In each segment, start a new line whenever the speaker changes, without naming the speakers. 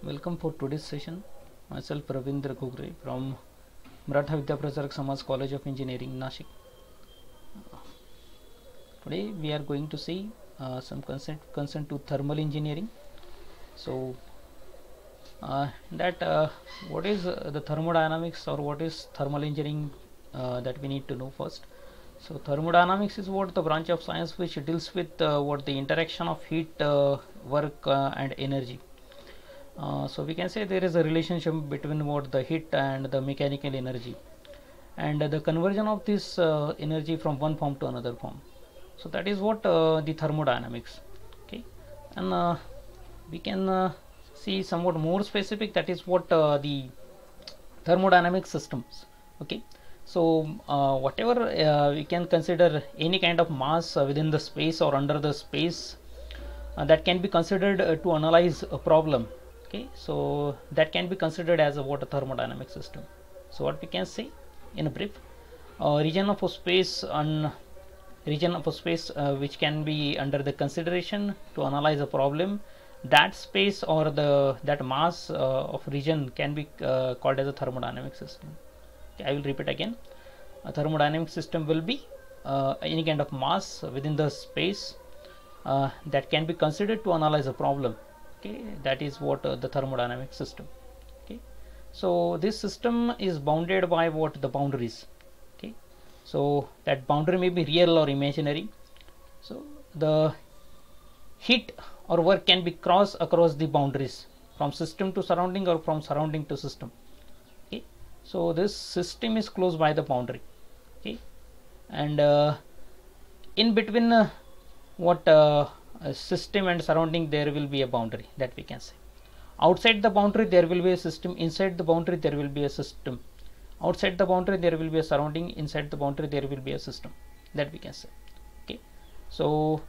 Welcome for today's session. Myself Ravindra Gugre from Maratha Vidya Pracharak Samaj College of Engineering, Nashik. Today we are going to see some concern to thermal engineering. So what is the thermodynamics or what is thermal engineering that we need to know first. So thermodynamics is what the branch of science which deals with what the interaction of heat, work and energy. So we can say there is a relationship between what the heat and the mechanical energy and the conversion of this energy from one form to another form. So that is what the thermodynamics. Okay, and we can see somewhat more specific, that is what the thermodynamic systems. Okay, so whatever we can consider any kind of mass within the space or under the space that can be considered to analyze a problem. Okay, so that can be considered as a water thermodynamic system. So what we can say in a brief, region of a space which can be under the consideration to analyze a problem, that space or that mass of region can be called as a thermodynamic system. Okay, I will repeat again. A thermodynamic system will be any kind of mass within the space that can be considered to analyze a problem. Okay, that is what the thermodynamic system. Okay, so this system is bounded by what the boundaries. Okay, so that boundary may be real or imaginary. So the heat or work can be crossed across the boundaries from system to surrounding or from surrounding to system. Okay, so this system is closed by the boundary. Okay, and in between system and surrounding there will be a boundary, that we can say. Outside the boundary there will be a system, inside the boundary there will be a system, outside the boundary there will be a surrounding, inside the boundary there will be a system, that we can say. Okay, so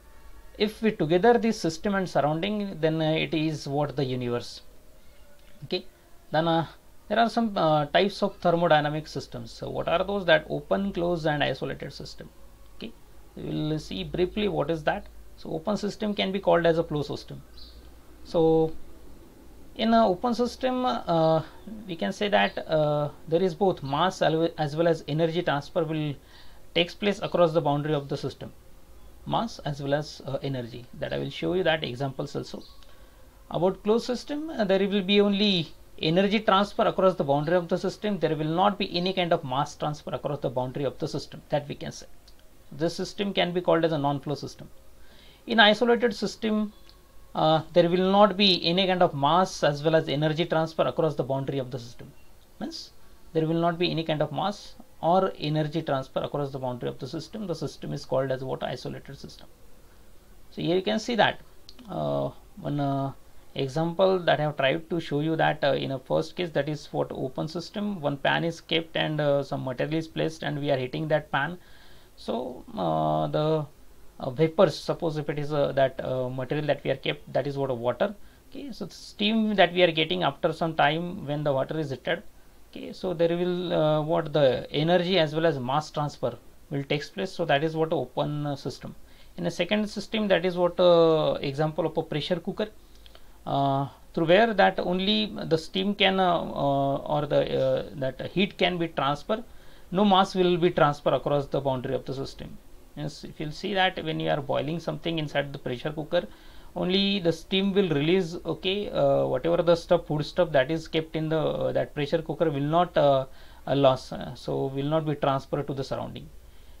if we together this system and surrounding, then it is what the universe. Okay, then there are some types of thermodynamic systems. So what are those? That open, closed and isolated system. Okay, we will see briefly what is that. So open system can be called as a flow system. So in an open system we can say that there is both mass as well as energy transfer will takes place across the boundary of the system, mass as well as energy. That I will show you that examples also. About closed system, there will be only energy transfer across the boundary of the system. There will not be any kind of mass transfer across the boundary of the system, that we can say. This system can be called as a non-flow system. In isolated system, there will not be any kind of mass as well as energy transfer across the boundary of the system. Means there will not be any kind of mass or energy transfer across the boundary of the system. The system is called as what? Isolated system. So here you can see that one example that I have tried to show you, that in a first case, that is what open system, one pan is kept and some material is placed and we are heating that pan. So the vapors, suppose if it is that material that we are kept, that is what, water. Okay, so the steam that we are getting after some time when the water is heated. Okay, so there will what the energy as well as mass transfer will takes place. So that is what open system. In a second system, that is what example of a pressure cooker, through where that only the steam can or the that heat can be transferred. No mass will be transferred across the boundary of the system. Yes, if you'll see that when you are boiling something inside the pressure cooker, only the steam will release. Okay, whatever the stuff, food stuff that is kept in the that pressure cooker will not loss, so will not be transferred to the surrounding.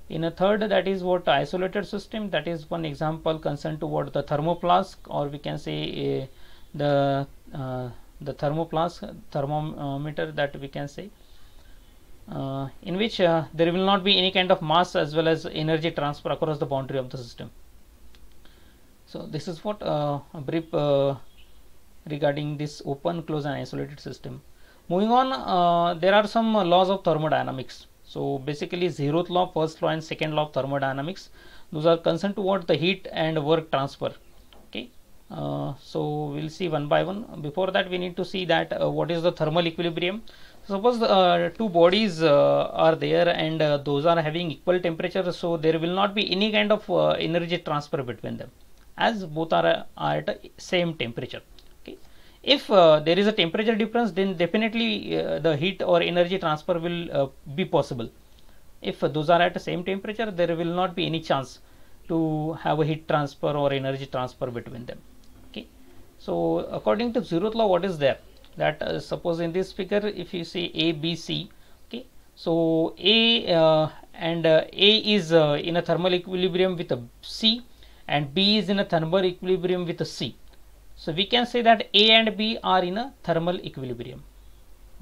In a third, that is what isolated system, that is one example concerned to what the thermoflask, or we can say the thermoflask, thermometer, that we can say. In which there will not be any kind of mass as well as energy transfer across the boundary of the system. So this is what a brief regarding this open, closed and isolated system. Moving on, there are some laws of thermodynamics. So basically zeroth law, first law and second law of thermodynamics, those are concerned to what the heat and work transfer. Okay, so we'll see one by one. Before that, we need to see that what is the thermal equilibrium. Suppose two bodies are there and those are having equal temperature, so there will not be any kind of energy transfer between them as both are at same temperature. Okay, If there is a temperature difference, then definitely the heat or energy transfer will be possible. If those are at the same temperature, there will not be any chance to have a heat transfer or energy transfer between them. Okay, so according to zeroth law, what is there? That suppose in this figure, if you see A, B, C, okay, so A is in a thermal equilibrium with a C, and B is in a thermal equilibrium with a C. So we can say that A and B are in a thermal equilibrium.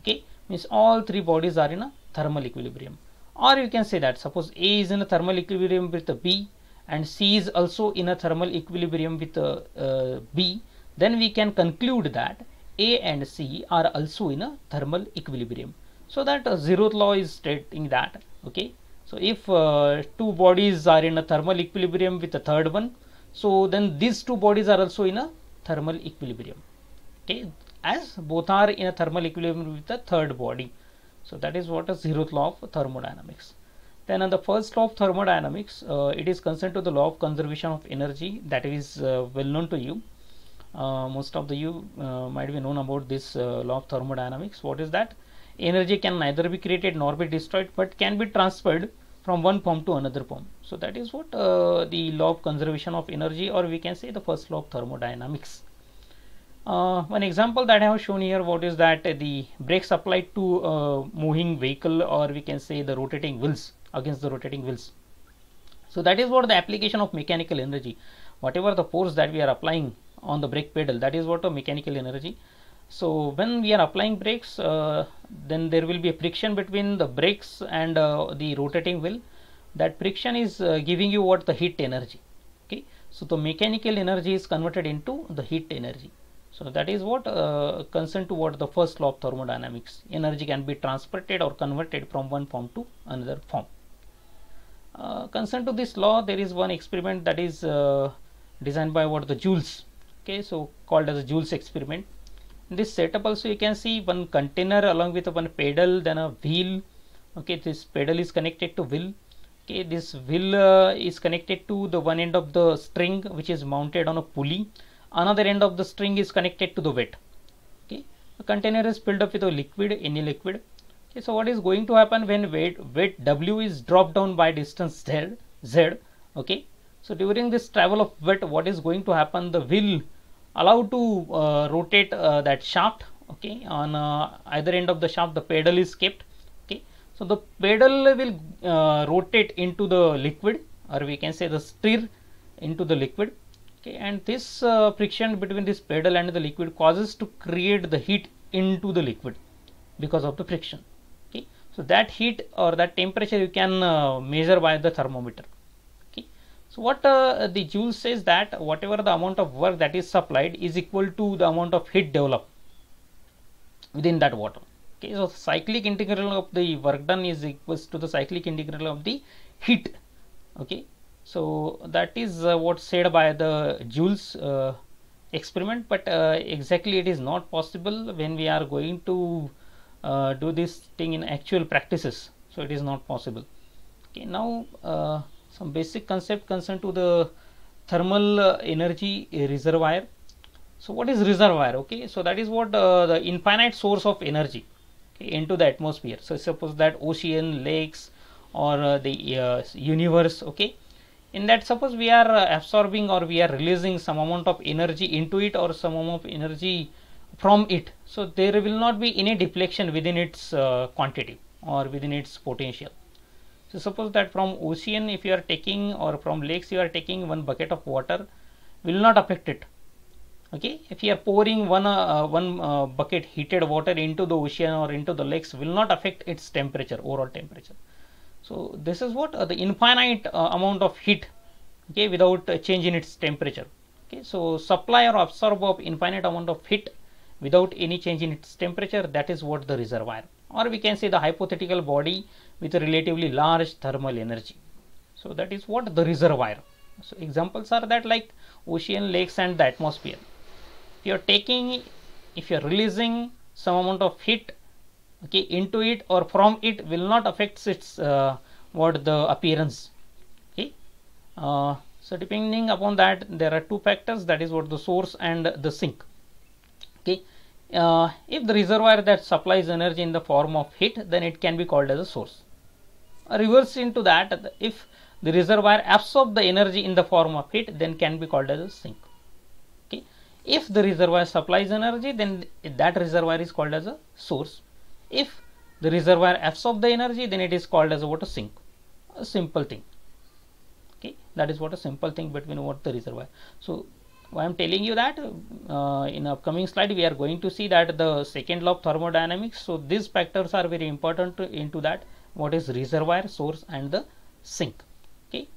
Okay, means all three bodies are in a thermal equilibrium. Or you can say that suppose A is in a thermal equilibrium with a B and C is also in a thermal equilibrium with a B, then we can conclude that A and C are also in a thermal equilibrium. So that zeroth law is stating that. Okay, so if two bodies are in a thermal equilibrium with a third one, so then these two bodies are also in a thermal equilibrium. Okay, as both are in a thermal equilibrium with the third body. So that is what is zeroth law of thermodynamics. Then on the first law of thermodynamics, it is concerned to the law of conservation of energy, that is well known to you. Most of you might be known about this law of thermodynamics. What is that? Energy can neither be created nor be destroyed, but can be transferred from one form to another form. So that is what the law of conservation of energy, or we can say the first law of thermodynamics. One example that I have shown here, what is that the brakes applied to a moving vehicle, or we can say the rotating wheels, against the rotating wheels. So that is what the application of mechanical energy. Whatever the force that we are applying on the brake pedal, that is what a mechanical energy. So when we are applying brakes, then there will be a friction between the brakes and the rotating wheel. That friction is giving you what the heat energy. Okay, so the mechanical energy is converted into the heat energy. So that is what concerned to what the first law of thermodynamics. Energy can be transported or converted from one form to another form. Concerned to this law, there is one experiment that is designed by what the Joule's. Okay, so called as a Joule's experiment. In this setup also you can see one container along with one pedal, then a wheel. Okay, this pedal is connected to wheel. Okay, this wheel is connected to the one end of the string which is mounted on a pulley. Another end of the string is connected to the weight. Okay, the container is filled up with a liquid, any liquid. Okay, so what is going to happen when weight W is dropped down by distance Z? Okay, so during this travel of weight, what is going to happen? The wheel allowed to rotate that shaft. Okay, on either end of the shaft the pedal is kept. Okay, so the pedal will rotate into the liquid, or we can say the steer into the liquid. Okay, and this friction between this pedal and the liquid causes to create the heat into the liquid because of the friction. Okay, so that heat or that temperature you can measure by the thermometer. Okay, so what the Joule says that whatever the amount of work that is supplied is equal to the amount of heat developed within that water. Okay, so cyclic integral of the work done is equals to the cyclic integral of the heat. Okay, so that is what said by the Joule's experiment, but exactly it is not possible when we are going to do this thing in actual practices. So it is not possible. Okay, now some basic concept concerned to the thermal energy reservoir. So what is reservoir? Okay, so that is what the infinite source of energy, okay, into the atmosphere. So suppose that ocean, lakes, or the universe. Okay, in that suppose we are absorbing or we are releasing some amount of energy into it or some amount of energy from it. So there will not be any deflection within its quantity or within its potential. So suppose that from ocean if you are taking, or from lakes you are taking one bucket of water, will not affect it. Okay, if you are pouring one bucket heated water into the ocean or into the lakes, will not affect its temperature, overall temperature. So this is what the infinite amount of heat, okay, without change in its temperature. Okay, so supply or absorb of infinite amount of heat without any change in its temperature, that is what the reservoir, or we can say the hypothetical body with a relatively large thermal energy. So that is what the reservoir. So examples are that like ocean, lakes, and the atmosphere. If you are taking, if you are releasing some amount of heat, okay, into it or from it, will not affect its what the appearance. Okay, so depending upon that there are two factors, that is what the source and the sink. Okay, If the reservoir that supplies energy in the form of heat, then it can be called as a source. Reverse into that, if the reservoir absorbs the energy in the form of heat, then can be called as a sink. Okay. If the reservoir supplies energy, then that reservoir is called as a source. If the reservoir absorbs the energy, then it is called as what? A sink. A simple thing. Okay, that is what a simple thing between what the reservoir. So I am telling you that in upcoming slide we are going to see that the second law of thermodynamics. So these factors are very important into that. What is reservoir, source, and the sink. Okay.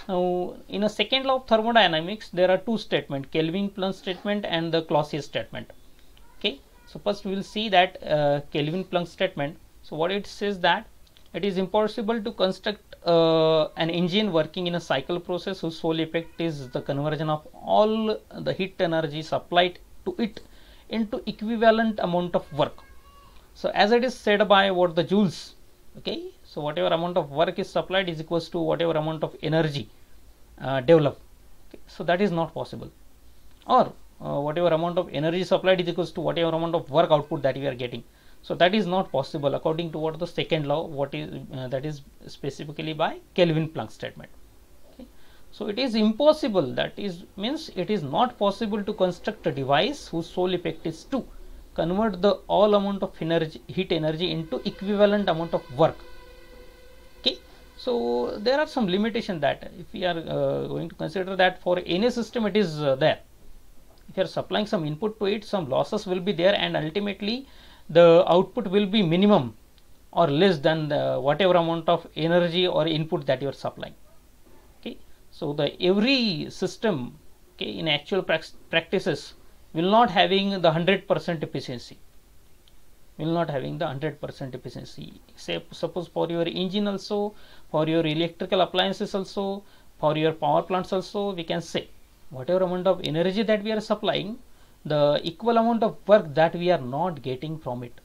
Now in a second law of thermodynamics there are two statements, Kelvin-Planck statement and the Clausius statement. Okay. So first we will see that Kelvin-Planck statement. So what it says that it is impossible to construct an engine working in a cycle process whose sole effect is the conversion of all the heat energy supplied to it into equivalent amount of work. So as it is said by what the joules. Okay, so whatever amount of work is supplied is equals to whatever amount of energy developed. Okay, so that is not possible. Or whatever amount of energy supplied is equals to whatever amount of work output that we are getting. So that is not possible according to what the second law, what is that is specifically by Kelvin-Planck statement. Okay. So it is impossible, that is means it is not possible to construct a device whose sole effect is to convert the all amount of energy, heat energy into equivalent amount of work. Okay. So there are some limitations that if we are going to consider that for any system it is there. If you are supplying some input to it, some losses will be there, and ultimately the output will be minimum or less than the whatever amount of energy or input that you are supplying. Okay. So the every system, okay, in actual practices will not having the 100% efficiency. Will not having the 100% efficiency. Say suppose for your engine also, for your electrical appliances also, for your power plants also, we can say whatever amount of energy that we are supplying, the equal amount of work that we are not getting from it.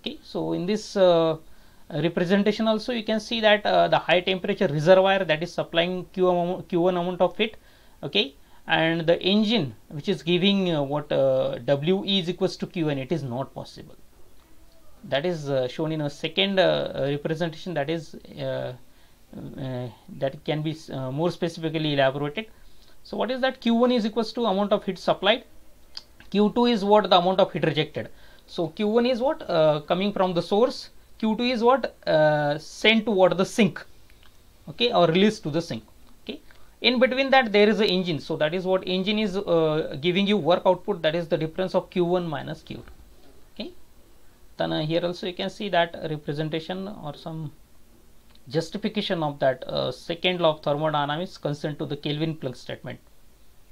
Okay. So in this representation also you can see that the high temperature reservoir that is supplying Q1 amount of heat. Okay. And the engine which is giving what WE is equals to Q, and it is not possible. That is shown in a second representation, that is that can be more specifically elaborated. So what is that? Q1 is equals to amount of heat supplied, Q2 is what? The amount of heat rejected. So Q1 is what? Coming from the source, Q2 is what? Sent to what? The sink. Okay, or released to the sink. Okay. In between that there is an engine. So that is what engine is giving you work output, that is the difference of Q1 minus Q2. Okay. Then here also you can see that representation or some justification of that second law of thermodynamics concerned to the Kelvin-Planck statement.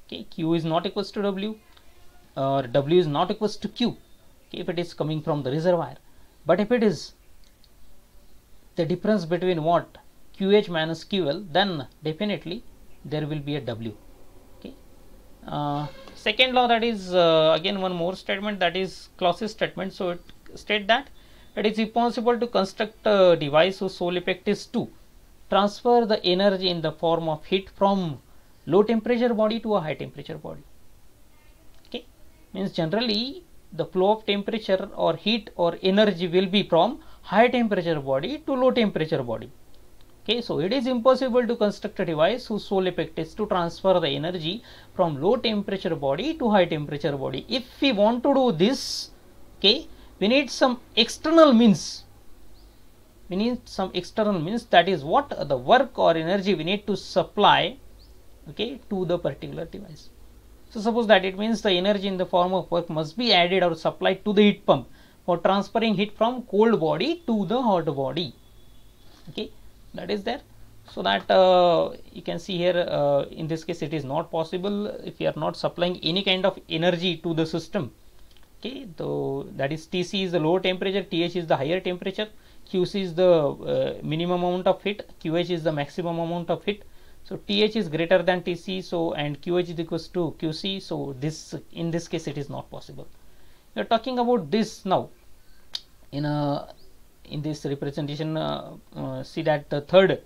Okay. Q is not equals to W, or W is not equals to Q, okay, if it is coming from the reservoir. But if it is the difference between what? QH minus QL, then definitely there will be a W. Okay. Second law, that is again one more statement, that is Clausius statement. So it states that it is impossible to construct a device whose sole effect is to transfer the energy in the form of heat from low temperature body to a high temperature body. Okay. Means generally the flow of temperature or heat or energy will be from high temperature body to low temperature body. Okay, so it is impossible to construct a device whose sole effect is to transfer the energy from low temperature body to high temperature body. If we want to do this, okay, we need some external means. We need some external means, that is what? The work or energy we need to supply, okay, to the particular device. So suppose that it means the energy in the form of work must be added or supplied to the heat pump for transferring heat from cold body to the hot body. Okay, that is there. So that you can see here in this case it is not possible if you are not supplying any kind of energy to the system. Okay, so that is TC is the lower temperature, TH is the higher temperature, QC is the minimum amount of heat, QH is the maximum amount of heat. So TH is greater than TC, so and QH is equals to QC. So this, in this case, it is not possible. We are talking about this now. In this representation, see that the third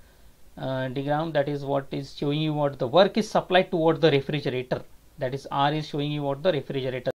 diagram, that is what is showing you what the work is supplied toward the refrigerator. That is R is showing you what the refrigerator.